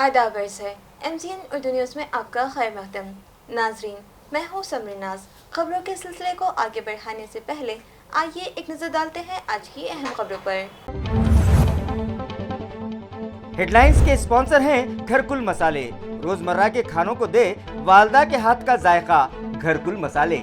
आदाब है MCN Urdu news में आपका खैर मकदम। नाजरीन, मैं हूँ समरीनाज। खबरों के सिलसिले को आगे बढ़ाने से पहले आइए एक नज़र डालते हैं आज की अहम खबरों पर। हेडलाइंस के स्पॉन्सर हैं घरकुल मसाले। रोजमर्रा के खानों को दे वालदा के हाथ का जायका, घरकुल मसाले।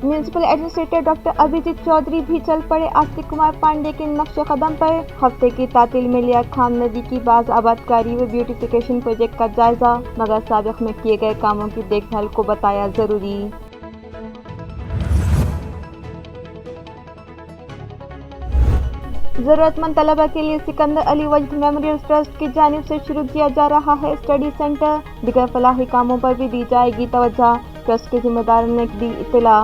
Municipal administrator doctor Abhijit Chaudhary भी चल पड़े आस्तिक कुमार पांडे के नक्श कदम पर। हफ्ते की तातील में लिया खाम नदी की बाज आबादकारी व ब्यूटिफिकेशन प्रोजेक्ट का जायजा, मगर साबिक में किए गए कामों की देखभाल को बताया जरूरी। जरूरतमंद तलबा के लिए सिकंदर अली वजद मेमोरियल ट्रस्ट की जानिब से शुरू किया जा रहा है स्टडी सेंटर। दिगर फलाही कामों पर भी दी जाएगी तवज्जो, ट्रस्ट के जिम्मेदारों ने दी इत्तला।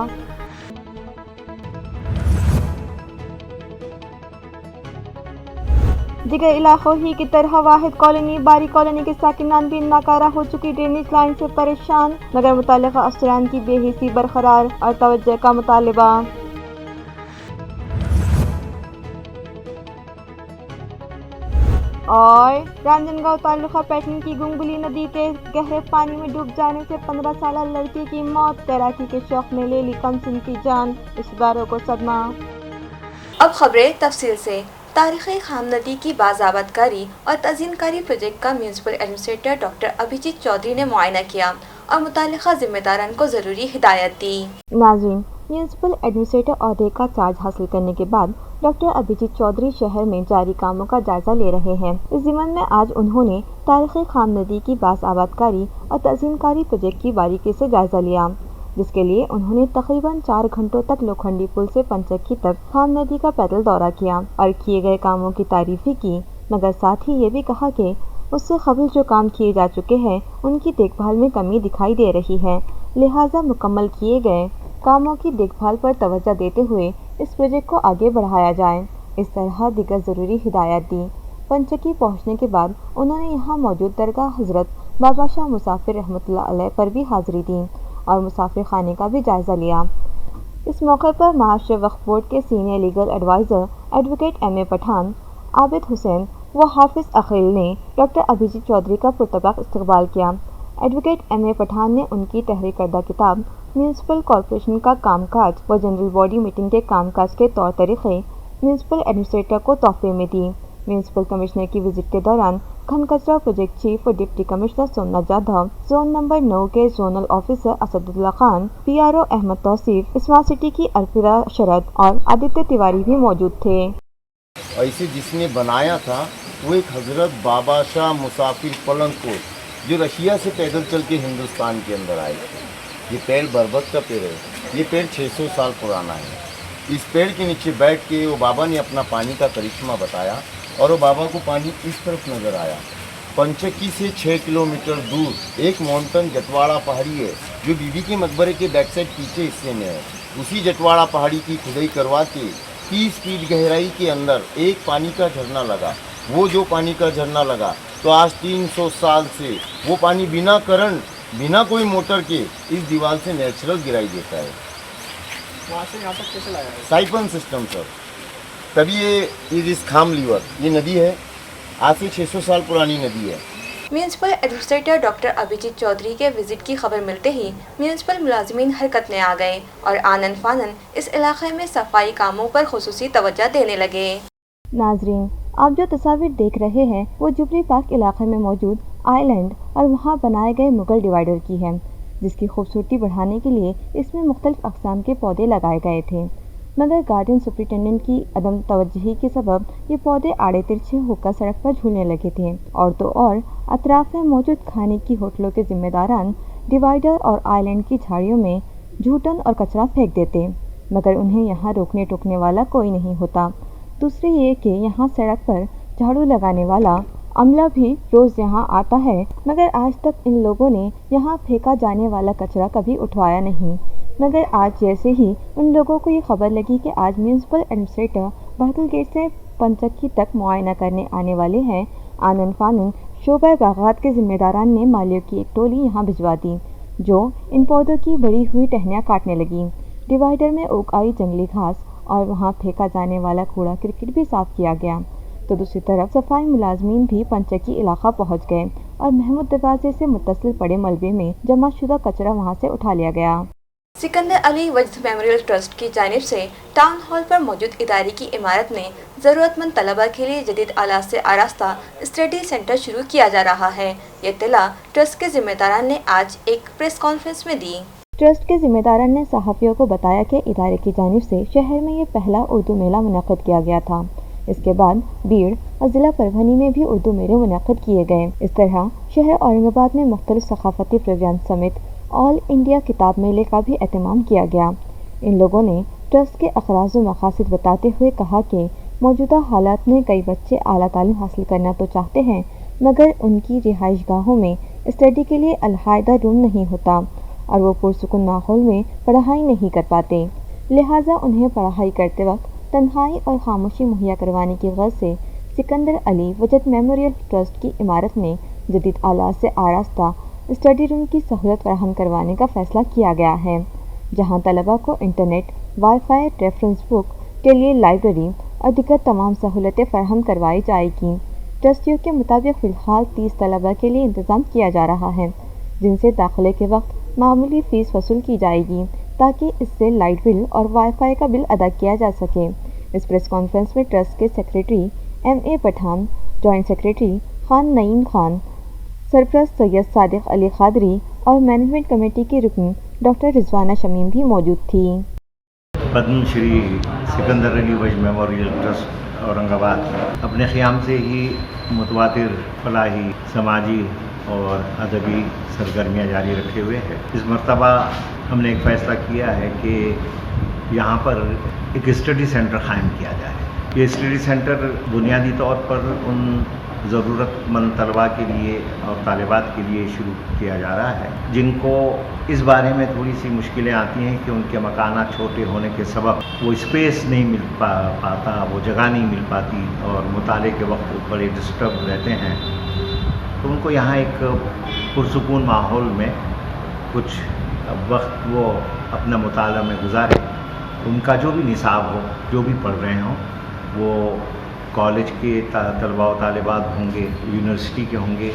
दिगर इलाकों ही की तरह वाहिद कॉलोनी बारी कॉलोनी के साकिनान भी नाकारा हो चुकी ड्रेनेज लाइन से परेशान, मगर मुतालिका अफसरान की बेहिसी बरकरार और तवज्जो का मुतालिबा। और रांजनगांव तालुका पैटर्न की गुंगबुली नदी के गहरे पानी में डूब जाने से 15 साल लड़की की मौत। तैराकी के शौक में ले ली कमसिन की जान, रिश्तेदारों को सदमा। अब खबरें तफसील से। तारीख़ी खाम नदी की बाज़ाबतकारी और तज़ीनकारी प्रोजेक्ट का municipal administrator doctor Abhijit Chaudhary ने मुआयना किया और मुतालिका जिम्मेदारान को ज़रूरी हिदायत दी। नाज़रीन, म्यूनिसिपल एडमिनिस्ट्रेटर ओहदे का चार्ज हासिल करने के बाद डॉक्टर अभिजीत चौधरी शहर में जारी कामों का जायजा ले रहे हैं। इस ज़िम्मन में आज उन्होंने तारीख़ी खाम नदी की बाज़ आबादकारी और तज़ीनकारी प्रोजेक्ट की बारीकी से जायजा लिया, जिसके लिए उन्होंने तकरीबन 4 घंटों तक लोखंडी पुल से पंचक्की तक खाम नदी का पैदल दौरा किया और किए गए कामों की तारीफ ही की, मगर साथ ही ये भी कहा कि उससे कबल जो काम किए जा चुके हैं उनकी देखभाल में कमी दिखाई दे रही है, लिहाजा मुकम्मल किए गए कामों की देखभाल पर तवज्जो देते हुए इस प्रोजेक्ट को आगे बढ़ाया जाए। इस तरह दीगर ज़रूरी हिदायत दी। पंचक्की पहुँचने के बाद उन्होंने यहाँ मौजूद दरगाह हज़रत बाबा शाह मुसाफिर रहमतुल्लाह अलैह पर भी हाज़िरी दी और मुसाफिर खाने का भी जायज़ा लिया। इस मौके पर महाराष्ट्र वक्फ बोर्ड के senior legal adviser advocate MA Pathan, Abid Hussain व हाफिज़ अखिल ने डॉक्टर अभिजीत चौधरी का पुरतबाक इस्तकबाल किया। एडवोकेट MA पठान ने उनकी तहरीर करदा किताब म्यूनिसिपल कॉरपोरेशन का कामकाज व जनरल बॉडी मीटिंग के कामकाज के तौर तरीक़े म्यूनिसिपल एडमिनिस्ट्रेटर को तोहफे में दी। म्यूनिसिपल कमिश्नर की विजिट के दौरान घन कचरा प्रोजेक्ट चीफ और deputy commissioner Somnath Jadhav, zone number 9 के zonal officer Asadullah Khan, PRO Ahmed Tauseef, smart city की अरफिरा शरद और आदित्य तिवारी भी मौजूद थे। ऐसे जिसने बनाया था वो एक हज़रत बाबा शाह मुसाफिर पलंगपुर, जो रशिया से पैदल चल के हिंदुस्तान के अंदर आए थे। ये पेड़ बरबत का पेड़ है। ये पेड़ 600 साल पुराना है। इस पेड़ के नीचे बैठ के वो बाबा ने अपना पानी का करिश्मा बताया और वो बाबा को पानी इस तरफ नज़र आया। पंचक्की से 6 किलोमीटर दूर एक माउंटेन जटवाड़ा पहाड़ी है, जो बीबी के मकबरे के बैक साइड पीछे हिस्से में है। उसी जटवाड़ा पहाड़ी की खुदाई करवा के 30 फीट गहराई के अंदर एक पानी का झरना लगा। वो जो पानी का झरना लगा तो आज 300 साल से वो पानी बिना करंट, बिना कोई मोटर के इस दीवार से नेचुरल गिराई देता है। वहाँ से यहाँ तक कैसे लगाया? Siphon system sir. तभी ये जिस खाम लीवर ये नदी है, आज से 600 साल पुरानी नदी है। Municipal administrator doctor Abhijit Chaudhary के विजिट की खबर मिलते ही म्यूनिसिपल मुलाजिमीन हरकत में आ गए और आनन फानन इस इलाके में सफाई कामों पर खुसूसी तवज्जो देने लगे। नाजरीन, आप जो तस्वीर देख रहे हैं वो जुबली पार्क इलाके में मौजूद आइलैंड और वहाँ बनाए गए मुगल डिवाइडर की है, जिसकी खूबसूरती बढ़ाने के लिए इसमें मुख्तलिफ अक़साम के पौधे लगाए गए थे, मगर गार्डन सुपरिटेंडेंट की अदम तवज्जुही के सबब ये पौधे आड़े तिरछे होकर सड़क पर झूलने लगे थे। और तो और अतराफ में मौजूद खाने की होटलों के जिम्मेदारान डिवाइडर और आइलैंड की झाड़ियों में झूठन और कचरा फेंक देते, मगर उन्हें यहाँ रोकने टोकने वाला कोई नहीं होता। दूसरी ये कि यहाँ सड़क पर झाड़ू लगाने वाला अमला भी रोज़ यहाँ आता है, मगर आज तक इन लोगों ने यहाँ फेंका जाने वाला कचरा कभी उठवाया नहीं। मगर आज जैसे ही उन लोगों को ये खबर लगी कि आज म्यूनिसिपल एडमिनिस्ट्रेटर बहतुल गेट से पंचक्की तक मुआयना करने आने वाले हैं, आनन फानन शोबा बागात के जिम्मेदारान ने मालियों की एक टोली यहाँ भिजवा दी, जो इन पौधों की बड़ी हुई टहनियाँ काटने लगी। डिवाइडर में उग आई जंगली घास और वहाँ फेंका जाने वाला कूड़ा क्रिकेट भी साफ किया गया। تو دوسری طرف صفائی ملازمین بھی پنچکی علاقہ پہنچ گئے اور محمود دروازے سے متصل پڑے ملبے میں جمع شدہ کچرا وہاں سے اٹھا لیا گیا۔ سکندر علی وجد میموریل ٹرسٹ کی جانب سے ٹاؤن ہال پر موجود ادارے کی عمارت میں ضرورت مند طلبہ کے لیے جدید آلات سے آراستہ اسٹڈی سینٹر شروع کیا جا رہا ہے۔ یہ اطلاع ٹرسٹ کے ذمہ داران نے آج ایک پریس کانفرنس میں دی۔ ٹرسٹ کے ذمہ داران نے صحافیوں کو بتایا کہ ادارے کی جانب سے شہر میں یہ پہلا اردو میلہ منعقد کیا گیا تھا۔ اس کے بعد بیڑ اور ضلع پربھنی میں بھی اردو میلے منعقد کیے گئے۔ اس طرح شہر اورنگ آباد میں مختلف ثقافتی پروگرام سمیت آل انڈیا کتاب میلے کا بھی اہتمام کیا گیا۔ ان لوگوں نے ٹرسٹ کے اغراض و مقاصد بتاتے ہوئے کہا کہ موجودہ حالات میں کئی بچے اعلیٰ تعلیم حاصل کرنا تو چاہتے ہیں مگر ان کی رہائش گاہوں میں اسٹڈی کے لیے علیحدہ روم نہیں ہوتا اور وہ پرسکون ماحول میں پڑھائی نہیں کر پاتے، لہٰذا انہیں پڑھائی کرتے وقت تنہائی اور خاموشی مہیا کروانے کی غرض سے سکندر علی وجد میموریل ٹرسٹ کی عمارت میں جدید آلات سے آراستہ اسٹڈی روم کی سہولت فراہم کروانے کا فیصلہ کیا گیا ہے، جہاں طلباء کو internet, wi fi, reference book کے لیے لائبریری اور دیگر تمام سہولتیں فراہم کروائی جائے گی۔ ٹرسٹیوں کے مطابق فی الحال 30 طلباء کے لیے انتظام کیا جا رہا ہے، جن سے داخلے کے وقت معمولی فیس وصول کی جائے گی تاکہ اس سے لائٹ بل اور وائی فائی کا بل ادا کیا جا سکے۔ اس پریس کانفرنس میں ٹرسٹ کے سیکریٹری ایم اے پٹھان، جوائنٹ سیکریٹری خان نعیم خان، سرپرست سید صادق علی قادری اور مینجمنٹ کمیٹی کی رکن ڈاکٹر رضوانہ شمیم بھی موجود تھی۔ پدم شری سکندر علی وجد میموریل ٹرسٹ اورنگ آباد اپنے قیام سے ہی متواتر فلاحی، سماجی اور ادبی سرگرمیاں جاری رکھے ہوئے ہے۔ اس مرتبہ ہم نے ایک فیصلہ کیا ہے کہ یہاں پر ایک اسٹڈی سینٹر قائم کیا جائے۔ یہ اسٹڈی سینٹر بنیادی طور پر ان ضرورت مند طلباء کے لیے اور طالبات کے لیے شروع کیا جا رہا ہے جن کو اس بارے میں تھوڑی سی مشکلیں آتی ہیں کہ ان کے مکانات چھوٹے ہونے کے سبب وہ اسپیس نہیں مل پاتا، وہ جگہ نہیں مل پاتی اور مطالعے کے وقت وہ بڑے ڈسٹرب رہتے ہیں، تو ان کو یہاں ایک پرسکون ماحول میں کچھ وقت وہ اپنا مطالعہ میں گزارے۔ ان کا جو بھی نصاب ہو، جو بھی پڑھ رہے ہوں، وہ کالج کے طلباء و طالبات ہوں گے، یونیورسٹی کے ہوں گے،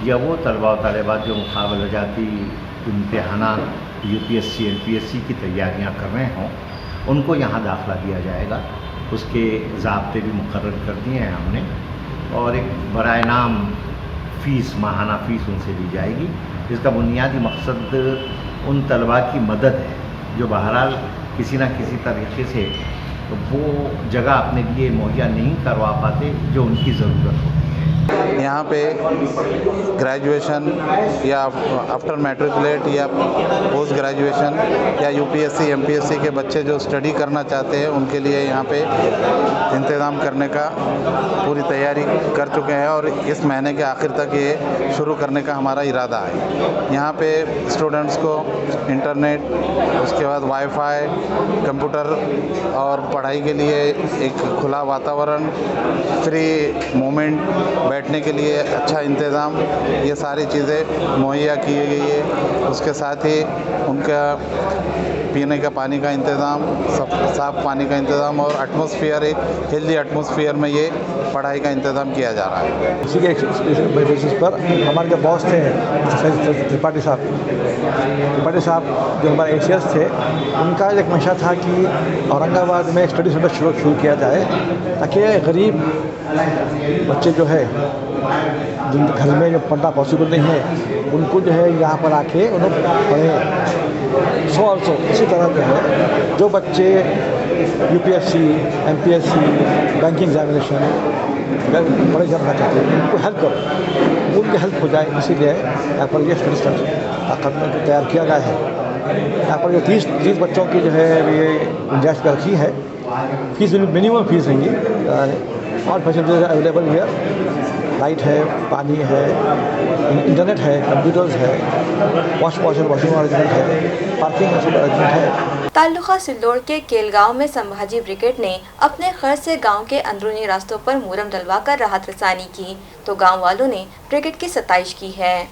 یا وہ طلباء و طالبات جو مقابلہ جاتی امتحانات UPSC LPSC کی تیاریاں کر رہے ہوں، ان کو یہاں داخلہ دیا جائے گا۔ اس کے ضابطے بھی مقرر کر دیے ہیں ہم نے، اور ایک برائے نام فیس، ماہانہ فیس ان سے لی جائے گی، جس کا بنیادی مقصد ان طلباء کی مدد ہے جو بہرحال کسی نہ کسی طریقے سے وہ جگہ اپنے لیے مہیا نہیں کروا پاتے جو ان کی ضرورت ہوتی ہے۔ یہاں پہ گریجویشن یا آفٹر میٹریکولیٹ یا پوسٹ گریجویشن یا UPSC MPSC کے بچے جو اسٹڈی کرنا چاہتے ہیں ان کے لیے یہاں پہ انتظام کرنے کا پوری تیاری کر چکے ہیں، اور اس مہینے کے آخر تک یہ شروع کرنے کا ہمارا ارادہ ہے۔ یہاں پہ اسٹوڈنٹس کو انٹرنیٹ، اس کے بعد وائی فائی، کمپیوٹر اور پڑھائی کے لیے ایک کھلا واتاورن، فری مومنٹ، بیٹھنے کے لیے اچھا انتظام، یہ ساری چیزیں مہیا کی گئی ہے۔ اس کے ساتھ ہی ان کا پینے کا پانی کا انتظام، صاف پانی کا انتظام اور ایٹماسفیئر، ایک ہیلدی ایٹماسفیئر میں یہ پڑھائی کا انتظام کیا جا رہا ہے۔ اسی کے بیسس پر ہمارے جو باس تھے ترپاٹھی صاحب جو ہمارے ACS تھے، ان کا ایک منشا تھا کہ اورنگ آباد میں اسٹڈی سینٹر شروع کیا جائے تاکہ غریب بچے جو ہے جن کے گھر میں جو پڑھنا پاسبل نہیں ہے ان کو جو ہے یہاں پر آ کے انہیں پڑھیں۔ سو اسی طرح جو ہے جو بچے UPSC MPSC بینکنگ ایگزامینیشن بڑے جانا چاہتے ہیں ان کو ہیلپ کرو، ان کی ہیلپ ہو جائے، اسی لیے یہاں پر یہ اسٹڈی سینٹر تیار کیا گیا ہے۔ یہاں پر جو 30 بچوں کی جو ہے یہ گنجائش کر رکھی ہے۔ فیس منیمم فیس رہیں گی، اور فیسلٹیز اویلیبل ہیئر، لائٹ ہے، پانی ہے، انٹرنیٹ ہے، کمپیوٹرز ہے، واشنگ ارینجمنٹ ہے، پارکنگ ارینجمنٹ ہے۔ تعلقہ سلوڑ کے کیل گاؤں میں سمبھاجی بریگیڈ نے اپنے خرچ سے گاؤں کے اندرونی راستوں پر مورم ڈلوا کر راحت رسانی کی، تو گاؤں والوں نے بریگیڈ کی ستائش کی ہے۔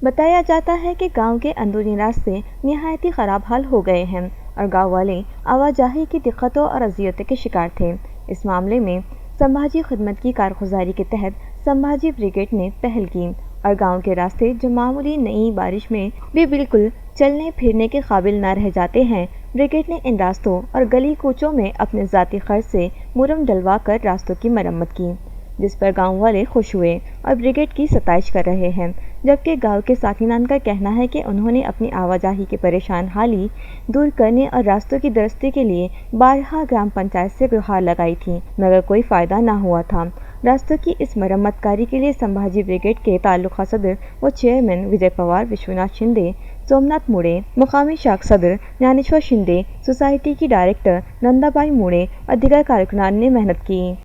بتایا جاتا ہے کہ گاؤں کے اندرونی راستے نہایتی خراب حال ہو گئے ہیں اور گاؤں والے آواجاہی کی دقتوں اور اذیتوں کے شکار تھے۔ اس معاملے میں संभाजी खिदमत की कारगुजारी के तहत संभाजी ब्रिगेड ने पहल की और गांव के रास्ते जो मामूली नई बारिश में भी बिल्कुल चलने फिरने के काबिल न रह जाते हैं, ब्रिगेड ने इन रास्तों और गली कूचों में अपने ज़ाती खर्च से मुरम डलवा कर रास्तों की मरम्मत की, जिस पर गांव वाले खुश हुए और ब्रिगेड की सताइश कर रहे हैं। जबकि गांव के साकिनान का कहना है कि उन्होंने अपनी आवाजाही की परेशान हाली दूर करने और रास्तों की दुरुस्ती के लिए बारहा ग्राम पंचायत से गुहार लगाई थी, मगर कोई फ़ायदा ना हुआ था। रास्तों की इस मरम्मतकारी के लिए संभाजी ब्रिगेड के ताल्लुका सदर व चेयरमैन विजय पवार, विश्वनाथ शिंदे, सोमनाथ मुड़े, मुकामी शाख सदर ज्ञानेश्वर शिंदे, सोसाइटी की डायरेक्टर नंदाबाई मुड़े और दीगर कारकुनान ने मेहनत की।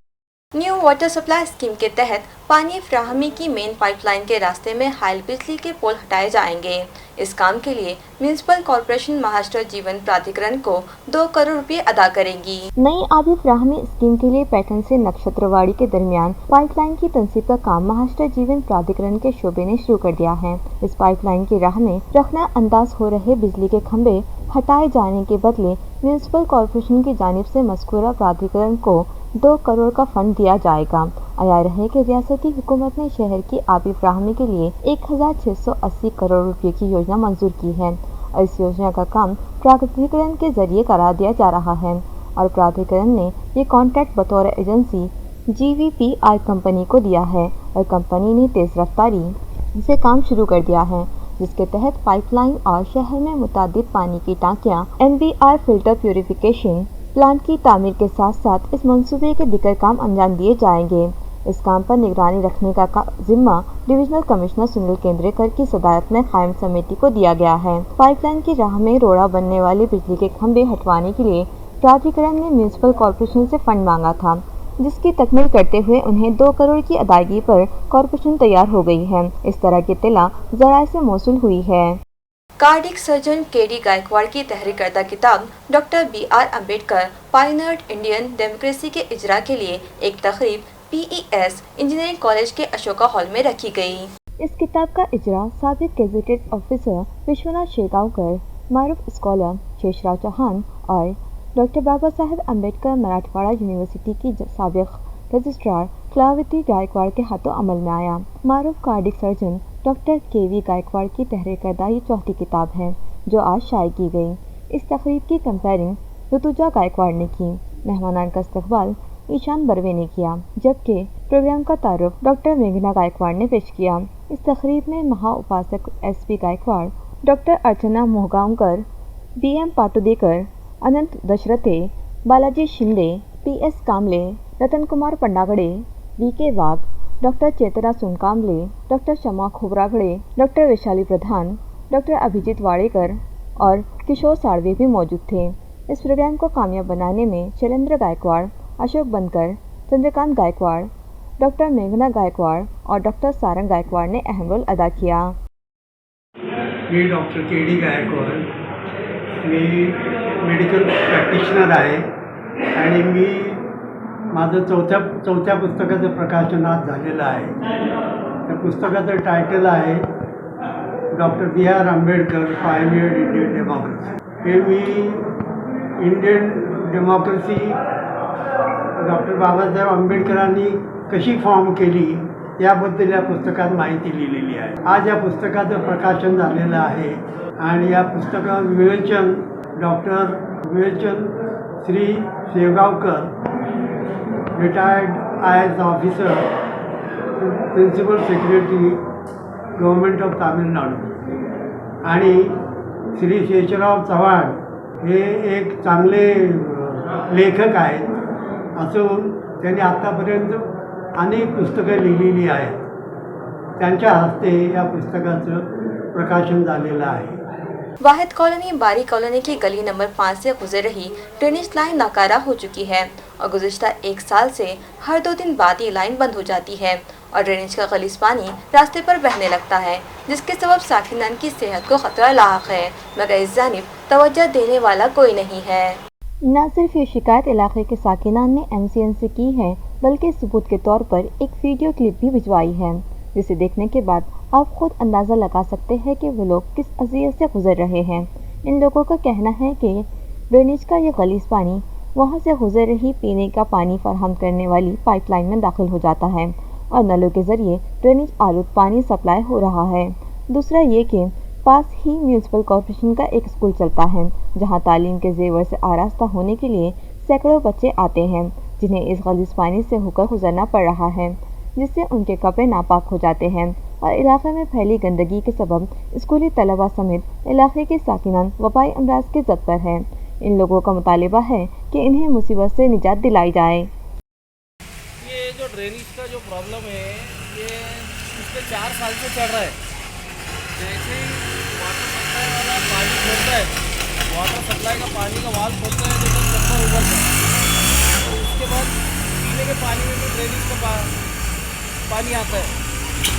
न्यू वाटर सप्लाई स्कीम के तहत पानी फ्राहमी की मेन पाइपलाइन के रास्ते में हाइल बिजली के पोल हटाए जाएंगे। इस काम के लिए म्यूनिसिपल कॉर्पोरेशन महाराष्ट्र जीवन प्राधिकरण को 2 करोड़ रुपए अदा करेगी। नई आबी फ्राहमी स्कीम के लिए पैटर्न से नक्षत्रवाड़ी के दरमियान पाइपलाइन की तंसीब का काम महाराष्ट्र जीवन प्राधिकरण के शोबे ने शुरू कर दिया है। इस पाइपलाइन की राह में रखना अंदाज हो रहे बिजली के खंभे हटाए जाने के बदले म्यूनिसिपल कॉर्पोरेशन की जानिब से मज़कूरा प्राधिकरण को 2 करोड़ का फंड दिया जाएगा। आया रहे कि रियासती हुकूमत ने शहर की आबी फ्राहमी के लिए 1680 करोड़ रुपए की योजना मंजूर की है और इस योजना का काम प्राधिकरण के जरिए करा दिया जा रहा है और प्राधिकरण ने ये कॉन्ट्रैक्ट बतौर एजेंसी GVPR कंपनी को दिया है और कंपनी ने तेज़ रफ्तारी से काम शुरू कर दिया है, जिसके तहत पाइपलाइन और शहर में मुतादिद पानी की टांकियां NBR फिल्टर प्यूरिफिकेशन प्लांट की तामीर के साथ साथ इस मंसूबे के दीगर काम अंजाम दिए जाएंगे। इस काम पर निगरानी रखने का जिम्मा डिविजनल कमिश्नर सुनील केंद्रेकर की सदारत में कायम समिति को दिया गया है। पाइपलाइन की राह में रोड़ा बनने वाले बिजली के खंभे हटवाने के लिए प्राधिकरण ने म्यूनिसिपल कॉर्पोरेशन से फंड मांगा था, जिसकी तकमील करते हुए उन्हें 2 करोड़ की अदायगी पर कॉर्पोरेशन तैयार हो गई है। इस तरह की इत्तला ज़राए से मौसूल हुई है। कार्डिक सर्जन KD गायकवाड़ की तहरीर करदा किताब doctor BR Ambedkar Pioneer Indian democracy के इजरा के लिए एक तकरीब PES इंजीनियरिंग कॉलेज के अशोका हॉल में रखी गई। इस किताब का इजरा साबिक गेजेटेड ऑफिसर विश्वनाथ शेगांवकर, मारूफ स्कॉलर शेषराव चौहान और डॉक्टर बाबा साहेब अम्बेडकर मराठवाड़ा यूनिवर्सिटी की साबिक रजिस्ट्रार कलावती गायकवाड़ के हाथों अमल में आया। मारूफ cardiac surgeon doctor KV Gaikwad की तहरीर करदा ये चौथी किताब है जो आज शाये की गई। इस तकरीब की कंपेयरिंग ऋतुजा गायकवाड़ ने की। मेहमानान का इस्तकबाल ईशान बरवे ने किया, जबकि प्रोग्राम का तारुफ डॉक्टर मेघना गायकवाड़ ने पेश किया। इस तकरीब में महा उपासक SP गायकवाड़, डॉक्टर अर्चना मोहगांवकर, BM पाटुदेकर, अनंत दशरथे, बालाजी शिंदे, PS कामले, रतन कुमार पंडागड़े, VK वाघ, डॉक्टर चेतना सुनकामले, डॉक्टर शमा खोबरागड़े, डॉक्टर वैशाली प्रधान, डॉक्टर अभिजीत वाड़ेकर और किशोर साड़वे भी मौजूद थे। इस प्रोग्राम को कामयाब बनाने में शैलेंद्र गायकवाड़, अशोक बनकर, चंद्रकांत गायकवाड़, डॉक्टर मेघना गायकवाड़ और डॉक्टर सारंग गायकवाड़ ने अहम रोल अदा किया। मी डॉक्टर KD गायकवाड, मी मेडिकल प्रॅक्टिशनर आहे आणि मी माझं चौथ्या पुस्तकाचं प्रकाशन आज झालेलं आहे। त्या पुस्तकाचं टायटल आहे doctor BR Ambedkar pioneer Indian democracy. हे मी इंडियन डेमोक्रेसी डॉक्टर बाबासाहेब आंबेडकरांनी कशी फॉर्म केली याबद्दल या पुस्तकात माहिती लिहिलेली आहे। आज या पुस्तकाचं प्रकाशन झालेलं आहे आणि या पुस्तकाचं विवेचन doctor Shri Shegaonkar, retired IAS officer, principal secretary government of Tamil Nadu आणि श्री शेषराव चव्हाण हे एक चांगले लेखक आहेत असून त्यांनी आत्तापर्यंत अनेक पुस्तकं लिहिलेली आहेत। त्यांच्या हस्ते या पुस्तकाचं प्रकाशन झालेलं आहे। वाहिद कॉलोनी बारी कॉलोनी की गली नंबर 5 से गुजर रही ड्रेनेज लाइन नाकारा हो चुकी है और गुज़िश्ता 1 साल से हर 2 दिन बाद ये लाइन बंद हो जाती है और ड्रेनेज का गलीज पानी रास्ते पर बहने लगता है, जिसके सबब साकिनान की सेहत को खतरा लाहक है, मगर इस जानिब तवज्जो देने वाला कोई नहीं है। न सिर्फ ये शिकायत इलाके के साकिनान ने MCN से की है, बल्कि सबूत के तौर पर एक वीडियो क्लिप भी भिजवाई है, जिसे देखने के बाद आप खुद अंदाज़ा लगा सकते हैं कि वो लोग किस अज़ियत से गुजर रहे हैं। इन लोगों का कहना है कि ड्रेनेज का ये गलीज पानी वहां से गुजर रही पीने का पानी फराहम करने वाली पाइपलाइन में दाखिल हो जाता है और नलों के जरिए ड्रेनेज आलूद पानी सप्लाई हो रहा है। दूसरा ये कि पास ही म्यूनसिपल कॉरपोरेशन का एक स्कूल चलता है जहां तालीम के जेवर से आरास्ता होने के लिए सैकड़ों बच्चे आते हैं जिन्हें इस गलीज पानी से होकर गुजरना पड़ रहा है, जिससे उनके कपड़े नापाक हो जाते हैं और इलाके में फैली गंदगी के सबब स्कूली तलबा समेत इलाके के साकिनान वबाई अमराज के जद पर है। इन लोगों का मुतालिबा है कि इन्हें मुसीबत से निजात दिलाई जाए। ये जो ड्रेनेज का जो प्रॉब्लम है ये पिछले 4 साल से चल रहा है। जैसे ही वाटर सप्लाई वाला पानी खोलता है, वाटर सप्लाई का पानी का वाल्व खोलता है तो चप्पर उबलता है, तो उसके बाद पीने के पानी में भी ड्रेनेज का पानी आता है।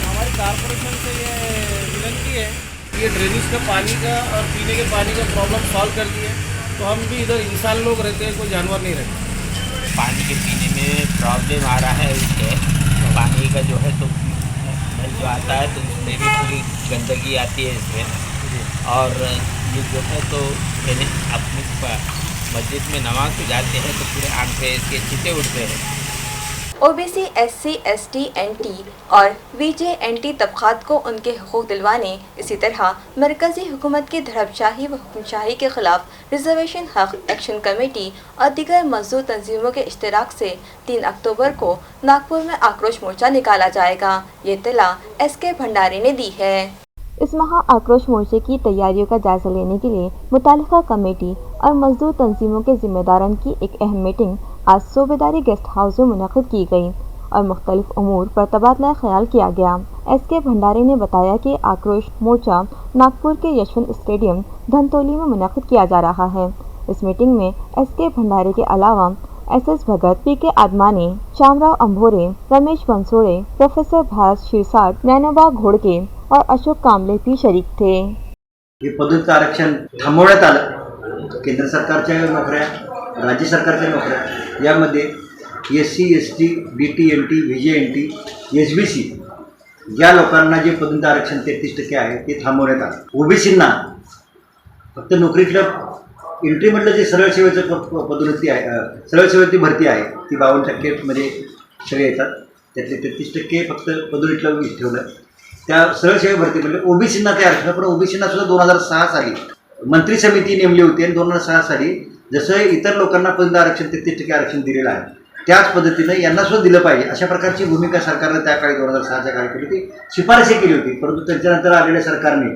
हमारी कॉरपोरेशन से ये विनती है कि ये ड्रेनेज का पानी का और पीने के पानी का प्रॉब्लम सॉल्व कर दिए तो हम भी इधर इंसान लोग रहते हैं, कोई जानवर नहीं रहते। पानी के पीने में प्रॉब्लम आ रहा है, उसके पानी का जो है तो नल जो आता है तो उसमें भी पूरी गंदगी आती है इसमें। और ये जो है तो अपनी मस्जिद में नमाज को जाते हैं तो पूरे आंख पे इसके छींटे उठते हैं। ओबीसी, एससी, एसटी, एनटी और वीजेएनटी तबकात को उनके हुकूक दिलवाने, इसी तरह मरकज़ी हुकूमत की धड़पशाही व हुक्मशाही के ख़िलाफ़ रिजर्वेशन हक़ एक्शन कमेटी और दीगर मज़दूर तंजीमों के इश्तराक से 3 अक्टूबर को नागपुर में आक्रोश मोर्चा निकाला जाएगा। ये इत्तला एसके भंडारी ने दी है। इस माह आक्रोश मोर्चे की तैयारियों का जायजा लेने के लिए मुतालिका कमेटी और मजदूर तंजीमों के जिम्मेदारान की एक अहम मीटिंग आज सूबेदारी गेस्ट हाउस में मुनक़िद की गई और मुख्तलिफ उमूर पर तबादला ख्याल किया गया। एसके भंडारी ने बताया कि आक्रोश मोर्चा नागपुर के यशवंत स्टेडियम धनतोली में मुनक़िद किया जा रहा है। इस मीटिंग में एसके भंडारी के अलावा एसएस भगत, पीके आदमानी, श्यामराव अंभोरे, रमेश बंसोड़े, प्रोफेसर भारत शिरसाट, नैनोबा घोड़के और अशोक कांबले भी शरीक थे। हे पदोन्नत आरक्षण थांबवण्यात आलं। केंद्र सरकारच्या नोकऱ्या, राज्य सरकारच्या नोकऱ्या यामध्ये SC, ST, BT, VJNT, SBC या लोकांना जे पदोन्नत आरक्षण 33% आहे ते थांबवण्यात आलं। ओबीसींना फक्त नोकरीतल्या एंट्री म्हटलं जे सरळ सेवेचं पदोन्नती आहे, सरळ सेवेची भरती आहे ती 52% मध्ये सगळे येतात, त्यातले 33% फक्त पदोन्नतीला ठेवलं। त्या सरळ सेवा भरती म्हणजे ओबीसींना ते आरक्षण, पण ओबीसींना सुद्धा 2006 साली मंत्री समिती नेमली होती आणि 2006 साली जसं इतर लोकांना पदोन्नत आरक्षण 33% आरक्षण दिलेलं आहे त्याच पद्धतीनं यांना सुद्धा दिलं पाहिजे अशा प्रकारची भूमिका सरकारनं त्या काळी 2006च्या काळी केली होती, शिफारशी केली होती, परंतु त्याच्यानंतर आलेल्या सरकारने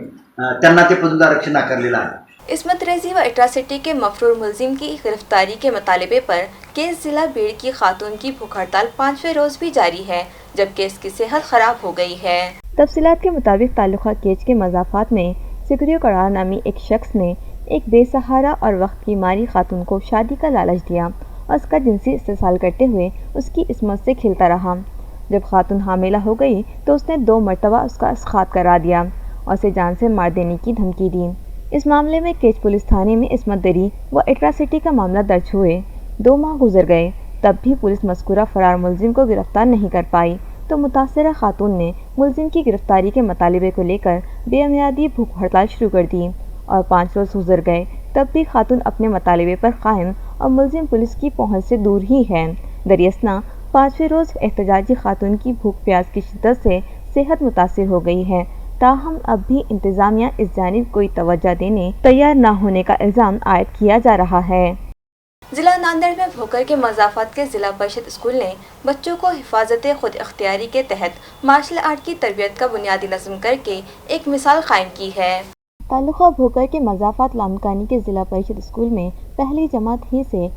त्यांना ते पदोन्नत आरक्षण नाकारलेलं आहे। इस्मत रेजी व एट्रासिटी के मफरूर मुलजिम की गिरफ्तारी के मुतालबे पर केस जिला बीड़ की खातून की भूख हड़ताल 5वें रोज भी जारी है, जबकि इसकी सेहत खराब हो गई है। तफसीलात के मुताबिक ताल्लुका केज के मजाफात में सिकरियो करार नामी एक शख्स ने एक बेसहारा और वक्त की मारी खातून को शादी का लालच दिया और उसका जिनसी इस्तेसाल करते हुए उसकी इस्मत से खेलता रहा। जब खातून हामिला हो गई तो उसने 2 मरतबा उसका इसखात करा दिया और उसे जान से मार देने की धमकी दी। इस मामले में केज पुलिस थाने में इस्मत दरी व एट्रासिटी का मामला दर्ज हुए 2 माह गुजर गए, तब भी पुलिस मज़कूरा फरार मुलजिम को गिरफ्तार नहीं कर पाई, तो मुतासरा खातून ने मुलजिम की गिरफ्तारी के मुतालिबे को लेकर बेमियादी भूख हड़ताल शुरू कर दी और 5 रोज़ गुजर गए, तब भी खातून अपने मुतालिबे पर कायम और मुलजिम पुलिस की पहुंच से दूर ही है। दरियासना 5वें रोज़ एहतजाजी खातून की भूख प्यास की शिद्दत से सेहत मुतासिर हो गई है, ताहम अब भी इंतज़ामिया इस जानिब कोई तवज्जो देने तैयार न होने का इल्ज़ाम आयद किया जा रहा है। जिला नांदेड़ में भोकर के मजाफात के जिला परिषद स्कूल ने बच्चों को हिफाजत खुद इख्तियारी के तहत मार्शल आर्ट की तरबियत का बुनियादी नज़म करके एक मिसाल कायम की है। तालुका भोकर के मजाफात लामकानी के जिला परिषद स्कूल में पहली जमात ही से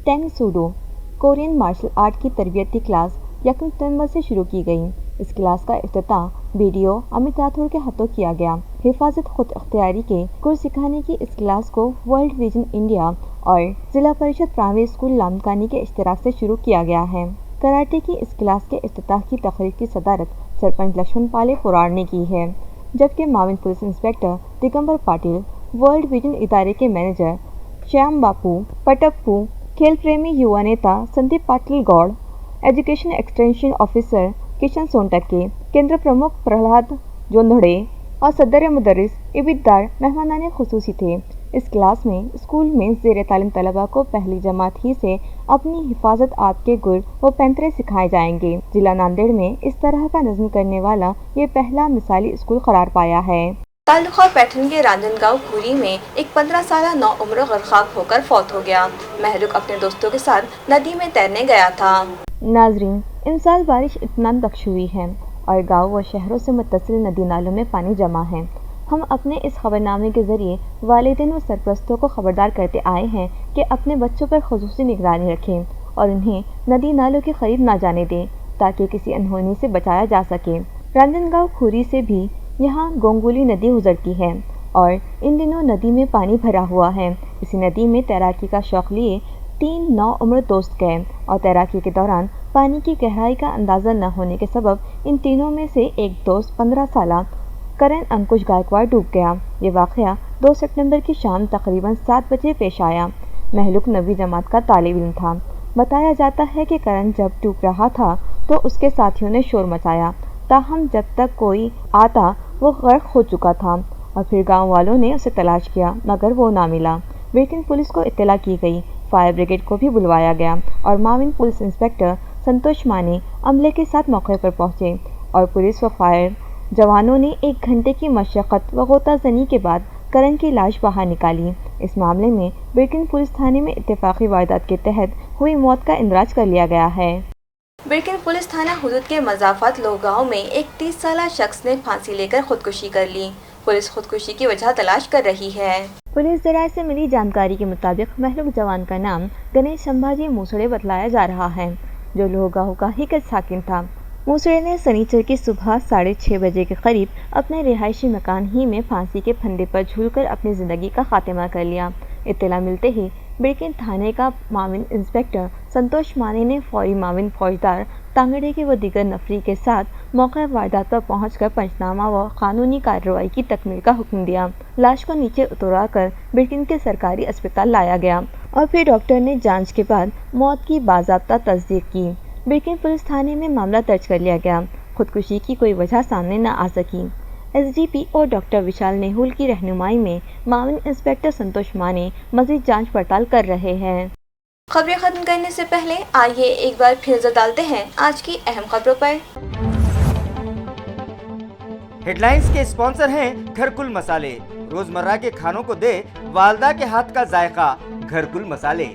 Tang Soo Do Korean martial art की तरबियती क्लास 1 सितंबर से शुरू की गई। इस क्लास का इफ्तिताह वीडियो अमित राठौर के हाथों किया गया। हिफाजत खुद इख्तियारी के गुर सिखाने की इस क्लास को वर्ल्ड विजन इंडिया और जिला परिषद प्राइमरी स्कूल लामकानी के इश्तराक से शुरू किया गया है। कराटे की इस क्लास के इफ्तिताह की तकरीर की सदारत सरपंच लक्ष्मण पाले पुरार ने की है, जबकि माविन police inspector Digambar Patil, world vision इदारे के मैनेजर श्याम बापू पटप्पू, खेल प्रेमी युवा नेता Sandeep Patil Gaud, education extension officer Kishan Sontakke, केंद्र प्रमुख प्रहलाद जोंधड़े और सदर मुदर्रिस इबिद्दार मेहमानाने खुसूसी थे। इस क्लास में स्कूल में ज़ेर तालीम तलबा को पहली जमात ही से अपनी हिफाजत आप के गुर व पैंतरे सिखाए जाएंगे। जिला नांदेड़ में इस तरह का नज़्म करने वाला ये पहला मिसाली स्कूल करार पाया है। तालुका पैठन के रांजनगांव खूरी में एक 15 साल नौउम्र गर्काब होकर फौत हो गया। महलूक अपने दोस्तों के साथ नदी में तैरने गया था। नाजरीन, इन साल बारिश इतना दक्ष हुई है और गाँव व शहरों से मुत्तसिल नदी नालों में पानी जमा है। हम अपने इस खबरनामे के ज़रिए वालिदैन व सरपरस्तों को खबरदार करते आए हैं कि अपने बच्चों पर ख़ुसूसी निगरानी रखें और उन्हें नदी नालों के करीब ना जाने दें ताकि किसी अनहोनी से बचाया जा सके। रांजनगांव खूरी से भी यहाँ गोंगुली नदी गुजरती है और इन दिनों नदी में पानी भरा हुआ है। इसी नदी में तैराकी का शौक़ लिए 3 नौउम्र दोस्त गए और तैराकी के दौरान पानी की गहराई का अंदाज़ा न होने के सबब इन तीनों में से एक दोस्त 15 साल करण अंकुश गायकवाड़ डूब गया। ये वाक़या 2 सितंबर की शाम तकरीबन 7 बजे पेश आया। महलूक 9वीं जमात का तालिब इल्म था। बताया जाता है कि करण जब डूब रहा था तो उसके साथियों ने शोर मचाया, ताहम जब तक कोई आता वो गर्क हो चुका था और फिर गांव वालों ने उसे तलाश किया मगर वो ना मिला। लेकिन पुलिस को इत्तला की गई, फायर ब्रिगेड को भी बुलवाया गया और माविन पुलिस इंस्पेक्टर संतोष माने अमले के साथ मौके पर पहुँचे और पुलिस व फायर जवानों ने 1 घंटे की मशक्क़त व गोताज़नी के बाद करण की लाश बाहर निकाली। इस मामले में बिरकिन पुलिस थाने में इत्तेफाकी वारदात के तहत हुई मौत का इंदराज कर लिया गया है। बिरकिन पुलिस थाना हुदूद के मज़ाफ़ात लोह गाँव में एक 30 साल शख्स ने फांसी लेकर खुदकुशी कर ली। पुलिस खुदकुशी की वजह तलाश कर रही है। पुलिस ज़राए से मिली जानकारी के मुताबिक महलूक जवान का नाम गणेश संभाजी मूसड़े बतलाया जा रहा है, जो लोह गाँव का ही का साकिन था। मूसड़े ने शनिचर की सुबह 6:30 बजे के करीब अपने रिहायशी मकान ही में फांसी के फंदे पर झूलकर अपनी ज़िंदगी का खात्मा कर लिया। इत्तला मिलते ही बिरकिन थाने का माविन इंस्पेक्टर संतोष माने ने फौरी माविन फौजदार तांगड़े के व दीगर नफरी के साथ मौके वारदात पर पहुंचकर पंचनामा व कानूनी कार्रवाई की तकमील का हुक्म दिया। लाश को नीचे उतरा कर बिरकिन के सरकारी अस्पताल लाया गया और फिर डॉक्टर ने जांच के बाद मौत की बाज़ाब्ता तस्दीक की। बिरकिन पुलिस थाने में मामला दर्ज कर लिया गया। खुदकुशी की कोई वजह सामने न आ सकी। एसडीपी और डॉक्टर विशाल नेहुल की रहनुमाई में माविन इंस्पेक्टर संतोष माने मज़ीद जांच पड़ताल कर रहे हैं। खबरें खत्म करने से पहले आइए एक बार फिर नजर डालते हैं आज की अहम खबरों पर। हेडलाइंस के स्पॉन्सर हैं घरकुल मसाले। रोजमर्रा के खानों को दे वालदा के हाथ का जायका, घरकुल मसाले।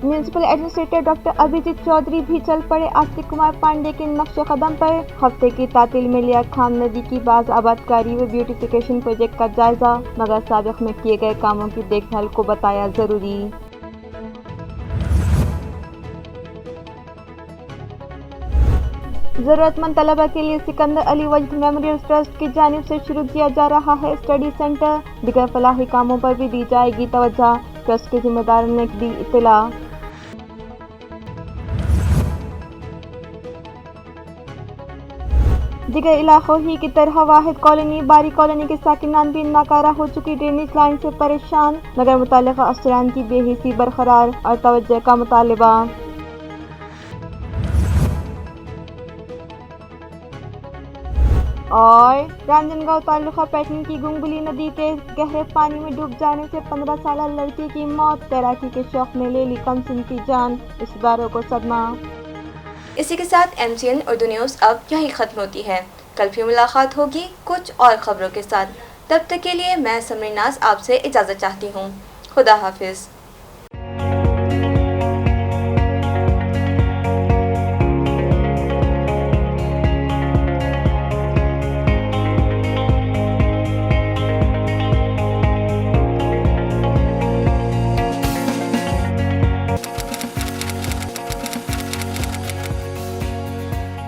Municipal administrator doctor Abhijit Chaudhary भी चल पड़े आस्तिक कुमार पांडे के नक्श कदम पर। हफ्ते की तातील में लिया खाम नदी की बाज आबादकारी व ब्यूटिफिकेशन प्रोजेक्ट का जायजा, मगर साबिक में किए गए कामों की देखभाल को बताया जरूरी। ज़रूरतमंद तलबा के लिए सिकंदर अली वजद मेमोरियल ट्रस्ट की जानिब से शुरू किया जा रहा है स्टडी सेंटर। दिगर फलाही कामों पर भी दी जाएगी तवज्जो, ट्रस्ट के जिम्मेदारों ने दी इत्तला। दिगर इलाकों ही की तरह वाहिद कॉलोनी बारी कॉलोनी के साकिनान भी नाकारा हो चुकी ड्रेनेज लाइन से परेशान, मगर मुतालिका अफसरान की बेहिसी बरकरार और तवज्जो का मुतालिबा। और रांजनगांव तालुका पैठन की गुंगुली नदी के गहरे पानी में डूब जाने से 15 साल लड़की की मौत, तैराकी के शौक में ले ली कम सिन की जान, रिश्तेदारों को सदमा। इसी के साथ MCN उर्दू न्यूज़ अब यहीं ख़त्म होती है। कल फिर मुलाकात होगी कुछ और ख़बरों के साथ। तब तक के लिए मैं समरीनाज आपसे इजाज़त चाहती हूँ। खुदा हाफिज़।